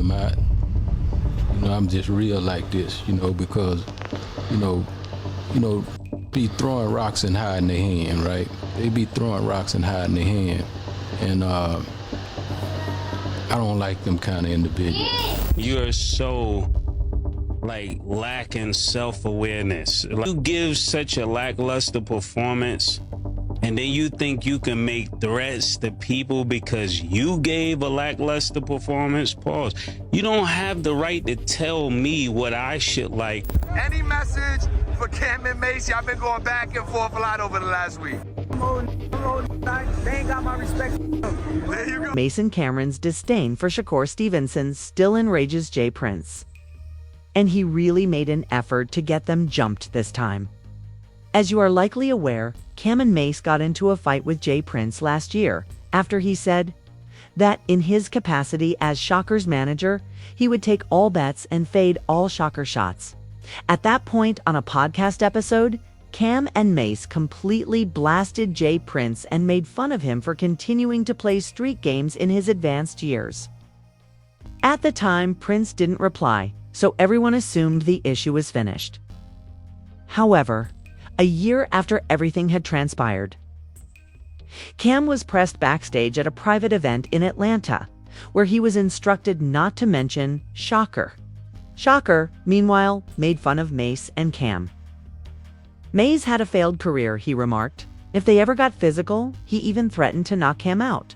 come out. I'm just real like this, because, be throwing rocks and hiding their hand, right? They be throwing rocks and hiding their hand. And I don't like them kind of individuals. You're so, lacking self-awareness. You give such a lackluster performance, and then you think you can make threats to people because you gave a lackluster performance? Pause. You don't have the right to tell me what I should like. Any message for Cam and Mase? Y'all been going back and forth a lot over the last week. They ain't got my respect. There you go. Mase and Cam'ron's disdain for Shakur Stevenson still enrages JPrince. And he really made an effort to get them jumped this time. As you are likely aware, Cam and Mase got into a fight with JPrince last year after he said that in his capacity as Shakur's manager, he would take all bets and fade all Shakur shots. At that point on a podcast episode, Cam and Mase completely blasted JPrince and made fun of him for continuing to play street games in his advanced years. At the time, Prince didn't reply, so everyone assumed the issue was finished. However, a year after everything had transpired, Cam was pressed backstage at a private event in Atlanta, where he was instructed not to mention Shakur. Shakur, meanwhile, made fun of Mase and Cam. Mase had a failed career, he remarked. If they ever got physical, he even threatened to knock Cam out.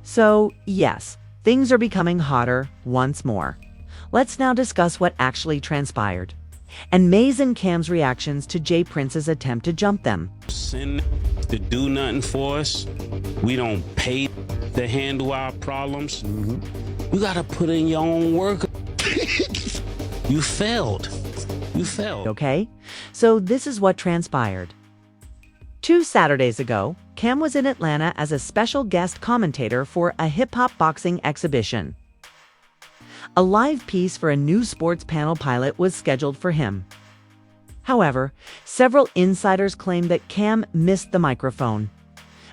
So, yes, things are becoming hotter once more. Let's now discuss what actually transpired, and Mase and Cam's reactions to JPrince's attempt to jump them. Send to do nothing for us. We don't pay to handle our problems. You gotta put in your own work. You failed. You failed. Okay, so this is what transpired. 2 Saturdays ago, Cam was in Atlanta as a special guest commentator for a hip-hop boxing exhibition. A live piece for a new sports panel pilot was scheduled for him. However, several insiders claim that Cam missed the microphone.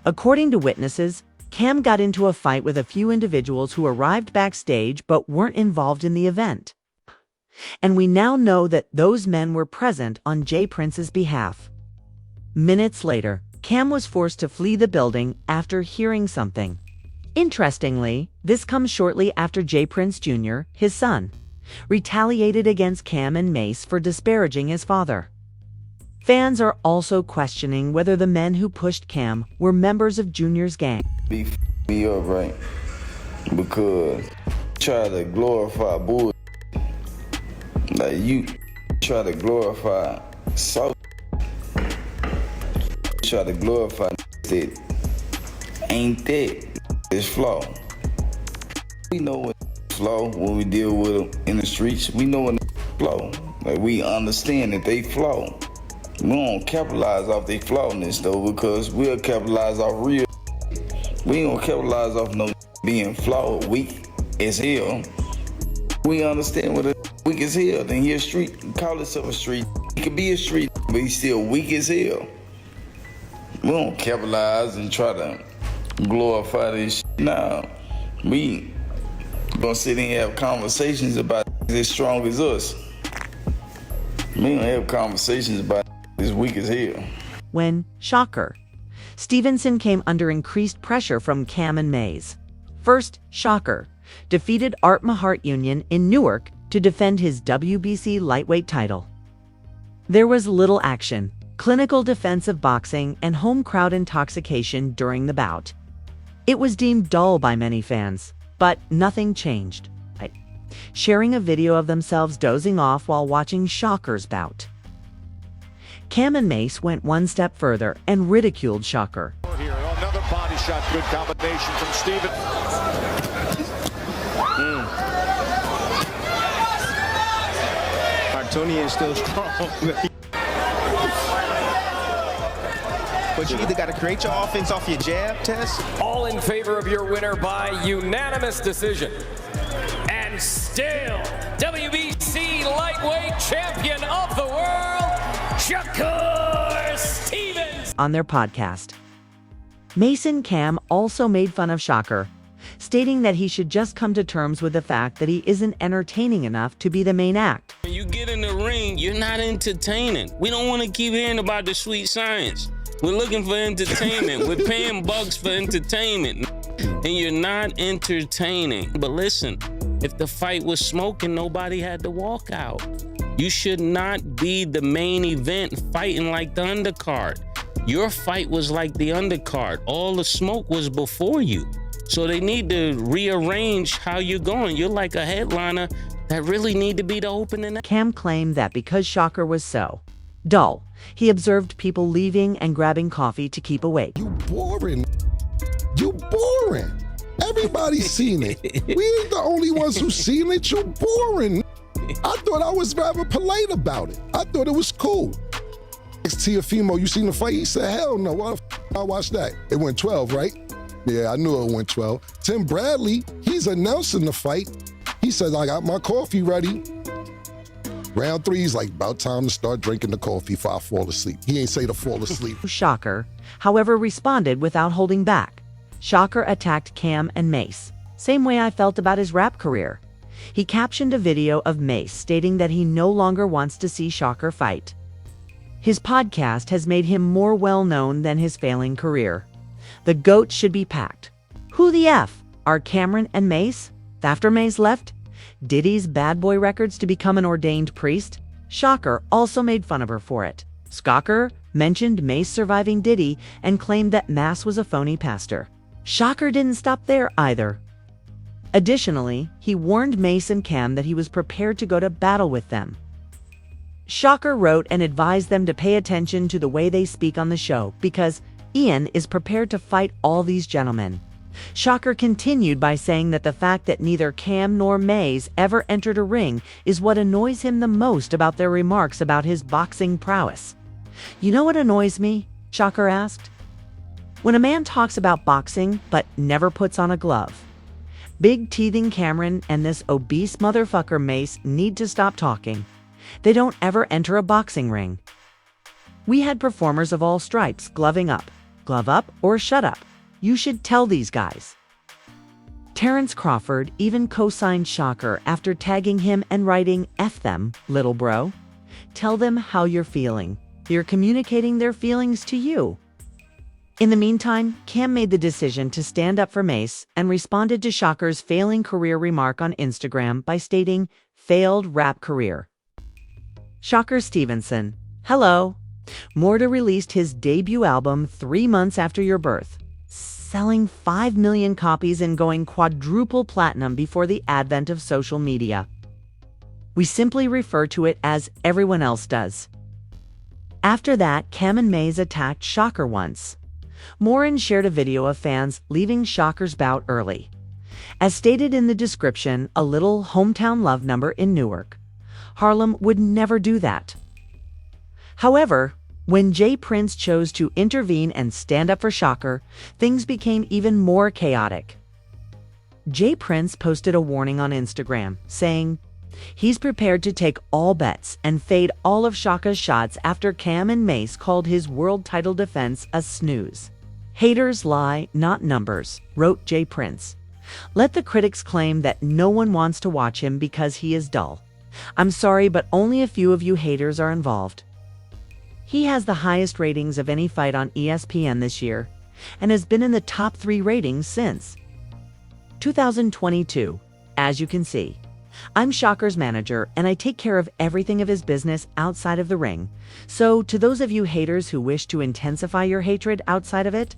According to witnesses, Cam got into a fight with a few individuals who arrived backstage but weren't involved in the event. And we now know that those men were present on JPrince's behalf. Minutes later, Cam was forced to flee the building after hearing something. Interestingly, this comes shortly after JPrince Jr., his son, retaliated against Cam and Mase for disparaging his father. Fans are also questioning whether the men who pushed Cam were members of Junior's gang. Beef me up, right? Because try to glorify bull. Like you try to glorify soft. Try to glorify that ain't that. It's flaw. We know what flaw when we deal with them in the streets. We know when flaw. Like we understand that they flaw. We don't capitalize off their flawness though, because we'll capitalize off real. We ain't gonna capitalize off no being flawed, weak as hell. We understand what a weak as hell. Then he a street, call himself a street. He could be a street, but he's still weak as hell. We don't capitalize and try to glorify this shit. Nah, we gonna sit and have conversations about as strong as us. We gonna have conversations about as weak as hell. When Shakur Stevenson came under increased pressure from Cam and Mase. First, Shakur defeated Art Mahart Union in Newark to defend his WBC lightweight title. There was little action, clinical defensive boxing, and home crowd intoxication during the bout. It was deemed dull by many fans, but nothing changed, sharing a video of themselves dozing off while watching Shakur's bout. Cam and Mase went one step further and ridiculed Shakur. Here, another body shot, good combination from Steven. Cartoonian is still strong. But you either got to create your offense off your jab, Tess. All in favor of your winner by unanimous decision. And still, WBC lightweight champion of the world, Shakur Stevenson. On their podcast, Mase and Cam also made fun of Shakur, stating that he should just come to terms with the fact that he isn't entertaining enough to be the main act. When you get in the ring, you're not entertaining. We don't want to keep hearing about the sweet science. We're looking for entertainment. We're paying bucks for entertainment, and you're not entertaining. But listen, if the fight was smoking, nobody had to walk out. You should not be the main event fighting like the undercard. Your fight was like the undercard. All the smoke was before you. So they need to rearrange how you're going. You're like a headliner that really need to be the opening. Cam claimed that because Shakur was so dull, he observed people leaving and grabbing coffee to keep awake. You boring. You boring. Everybody's seen it. We ain't the only ones who seen it. You boring. I thought I was rather polite about it. I thought it was cool. Tiafimo, you seen the fight? He said, hell no, why the f I watched that? It went 12, right? Yeah, I knew it went 12. Tim Bradley, he's announcing the fight. He says, I got my coffee ready. Round 3, he's like, about time to start drinking the coffee before I fall asleep. He ain't say to fall asleep. Shakur, however, responded without holding back. Shakur attacked Cam and Mase, same way I felt about his rap career. He captioned a video of Mase stating that he no longer wants to see Shakur fight. His podcast has made him more well-known than his failing career. The GOAT should be packed. Who the F are Camron and Mase? After Mase left Diddy's Bad Boy Records to become an ordained priest, Shakur also made fun of her for it. Shakur mentioned Mase surviving Diddy and claimed that Mase was a phony pastor. Shakur didn't stop there either. Additionally, he warned Mase and Cam that he was prepared to go to battle with them. Shakur wrote and advised them to pay attention to the way they speak on the show because Ian is prepared to fight all these gentlemen. Shakur continued by saying that the fact that neither Cam nor Mase ever entered a ring is what annoys him the most about their remarks about his boxing prowess. You know what annoys me? Shakur asked. When a man talks about boxing but never puts on a glove. Big teething Camron and this obese motherfucker Mase need to stop talking. They don't ever enter a boxing ring. We had performers of all stripes gloving up. Glove up or shut up. You should tell these guys. Terrence Crawford even co-signed Shakur after tagging him and writing, F them, little bro. Tell them how you're feeling. You're communicating their feelings to you. In the meantime, Cam made the decision to stand up for Mase and responded to Shakur's failing career remark on Instagram by stating, failed rap career. Shakur Stevenson, hello. Morta released his debut album 3 months after your birth, selling 5 million copies and going quadruple platinum before the advent of social media. We simply refer to it as everyone else does. After that, Cam and Mase attacked Shakur once. Morin shared a video of fans leaving Shakur's bout early. As stated in the description, a little hometown love number in Newark. Harlem would never do that. However, when JPrince chose to intervene and stand up for Shakur, things became even more chaotic. JPrince posted a warning on Instagram, saying, he's prepared to take all bets and fade all of Shakur's shots after Cam and Mase called his world title defense a snooze. Haters lie, not numbers, wrote JPrince. Let the critics claim that no one wants to watch him because he is dull. I'm sorry, but only a few of you haters are involved. He has the highest ratings of any fight on ESPN this year and has been in the top 3 ratings since 2022. As you can see, I'm Shakur's manager and I take care of everything of his business outside of the ring. So to those of you haters who wish to intensify your hatred outside of it,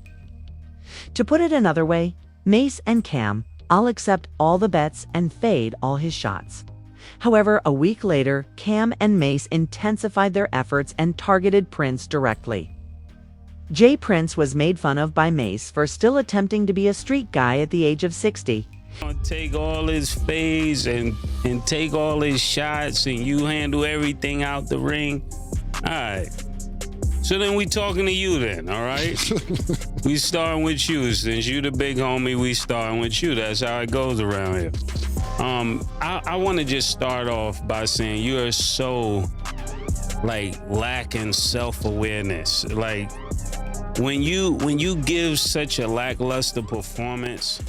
to put it another way, Mase and Cam, I'll accept all the bets and fade all his shots. However, a week later, Cam and Mase intensified their efforts and targeted Prince directly. JPrince was made fun of by Mase for still attempting to be a street guy at the age of 60. Take all his fades and take all his shots and you handle everything out the ring. All right. So then we talking to you then, all right? We starting with you. Since you the big homie, we starting with you. That's how it goes around here. I want to just start off by saying you are so, lacking self-awareness. When you give such a lackluster performance,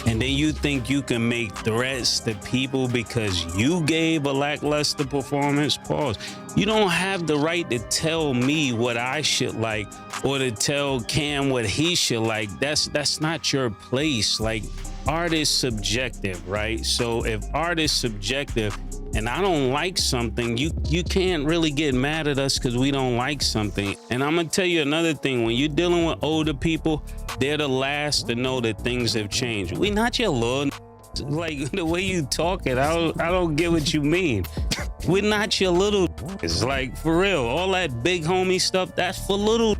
and then you think you can make threats to people because you gave a lackluster performance. Pause. You don't have the right to tell me what I should like or to tell Cam what he should like. That's not your place. Like, art is subjective, right? So if art is subjective and I don't like something, you can't really get mad at us because we don't like something. And I'm gonna tell you another thing. When you're dealing with older people, they're the last to know that things have changed. We not your little, like the way you talk it, I don't get what you mean. We're not your little. It's like, for real, all that big homie stuff, that's for little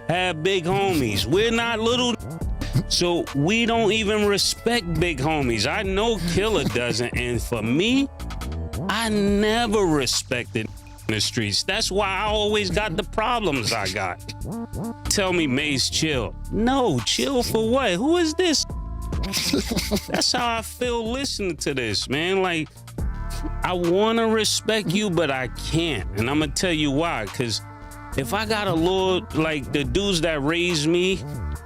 have big homies. We're not little. So we don't even respect big homies. I know Killer doesn't, and for me, I never respected in the streets. That's why I always got the problems I got. Tell me, Mase, chill. No, chill for what? Who is this? That's how I feel listening to this, man. Like, I want to respect you, but I can't. And I'm going to tell you why. Because if I got a little, like the dudes that raised me,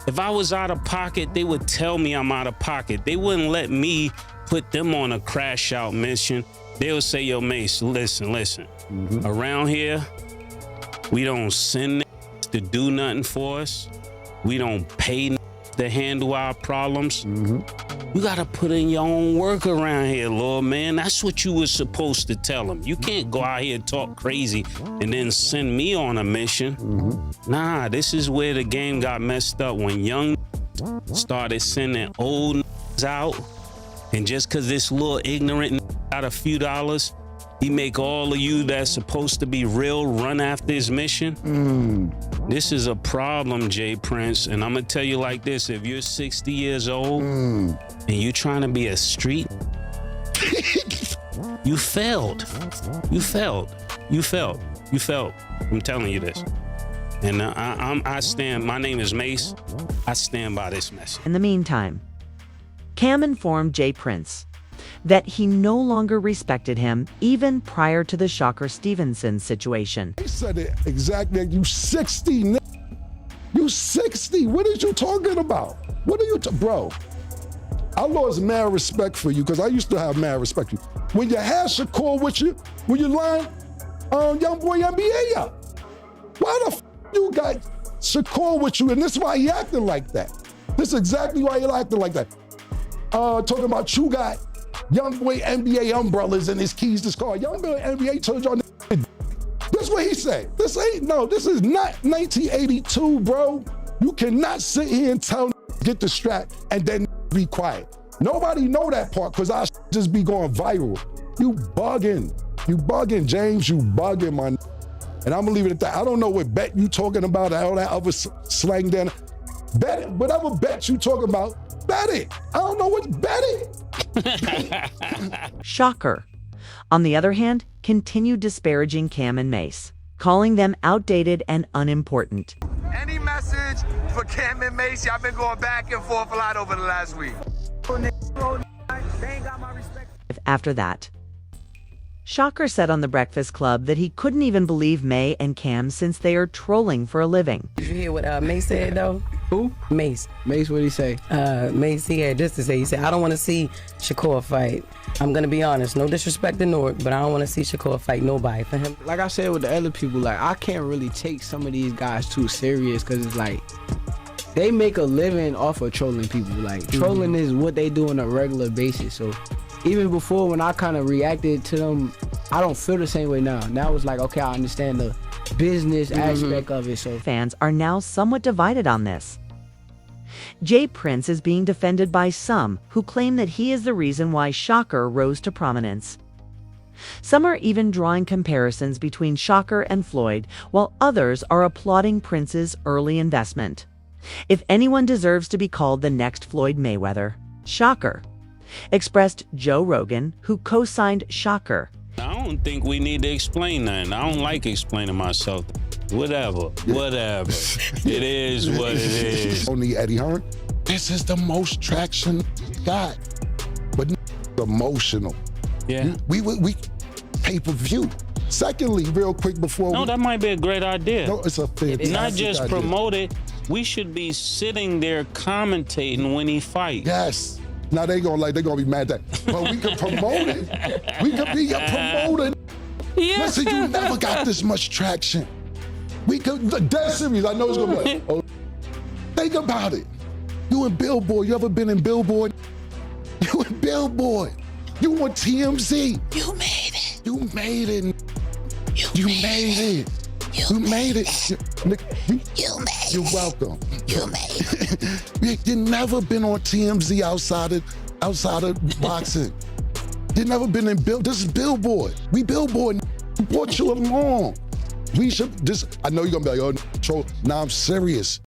if I was out of pocket, they would tell me I'm out of pocket. They wouldn't let me put them on a crash out mission. They would say, yo, Mase, listen. Around here, we don't send to do nothing for us. We don't pay to handle our problems. You gotta put in your own work around here, Lord, man. That's what you were supposed to tell them. You can't go out here and talk crazy and then send me on a mission. Nah, this is where the game got messed up, when young started sending old out, and just cause this little ignorant got a few dollars, he make all of you that's supposed to be real run after his mission. This is a problem, JPrince, and I'm gonna tell you like this: if you're 60 years old and you're trying to be a street, you failed. You failed. I'm telling you this, and I stand. My name is Mase. I stand by this message. In the meantime, Cam informed JPrince that he no longer respected him even prior to the Shakur Stevenson situation. He said it exactly. You 60, you 60. What are you talking about? What are you, bro? I lost mad respect for you because I used to have mad respect for you. When you had Shakur with you, when you lined Young Boy NBA up, why the you got Shakur with you? And this is why he acting like that. This is exactly why he acting like that. Talking about you got Young Boy NBA umbrellas and his keys to his car. Young Boy NBA told y'all. This is what he said. This is not 1982, bro. You cannot sit here and tell get the strap and then be quiet. Nobody know that part because I just be going viral. You bugging, James. You bugging, man. And I'm gonna leave it at that. I don't know what bet you talking about, all that other slang then. Bet it, whatever bet you talking about, bet it. I don't know what bet it. Shakur, on the other hand, continued disparaging Cam and Mase, calling them outdated and unimportant. Any message for Cam and Mase? Y'all been going back and forth a lot over the last week. After that, Shakur said on The Breakfast Club that he couldn't even believe May and Cam since they are trolling for a living. Did you hear what Mase said, though? Who? Mase. Mase, what'd he say? Mase, he had this to say. He said, I don't want to see Shakur fight. I'm going to be honest. No disrespect to Newark, but I don't want to see Shakur fight nobody. For him, like I said with the other people, like, I can't really take some of these guys too serious because it's like, they make a living off of trolling people. Like, trolling is what they do on a regular basis. So even before, when I kind of reacted to them, I don't feel the same way now. Now it's like, okay, I understand the business aspect of it. So fans are now somewhat divided on this. JPrince is being defended by some who claim that he is the reason why Shakur rose to prominence. Some are even drawing comparisons between Shakur and Floyd, while others are applauding Prince's early investment. If anyone deserves to be called the next Floyd Mayweather, Shakur, expressed Joe Rogan, who co-signed Shakur. I don't think we need to explain nothing. I don't like explaining myself. Whatever. It is what it is. Only Eddie Hearn. This is the most traction got, but emotional. Yeah. We pay-per-view. Secondly, real quick before that might be a great idea. No, it's a fantastic Not just idea. promote it, We should be sitting there commentating when he fights. Yes. Now they gonna be mad at that. But we can promote it. We can be your promoter. Yeah. Listen, you never got this much traction. We could, dead serious, I know it's gonna be like, oh, think about it. You in Billboard, you ever been in Billboard? You in Billboard. You on TMZ. You made it. You made it. You made it. You made it. You made it. You're welcome. You made it. You never been on TMZ outside of boxing. You never been in this is Billboard. We Billboard. We brought you along. We should I know you're gonna be like, oh, troll. Nah, I'm serious.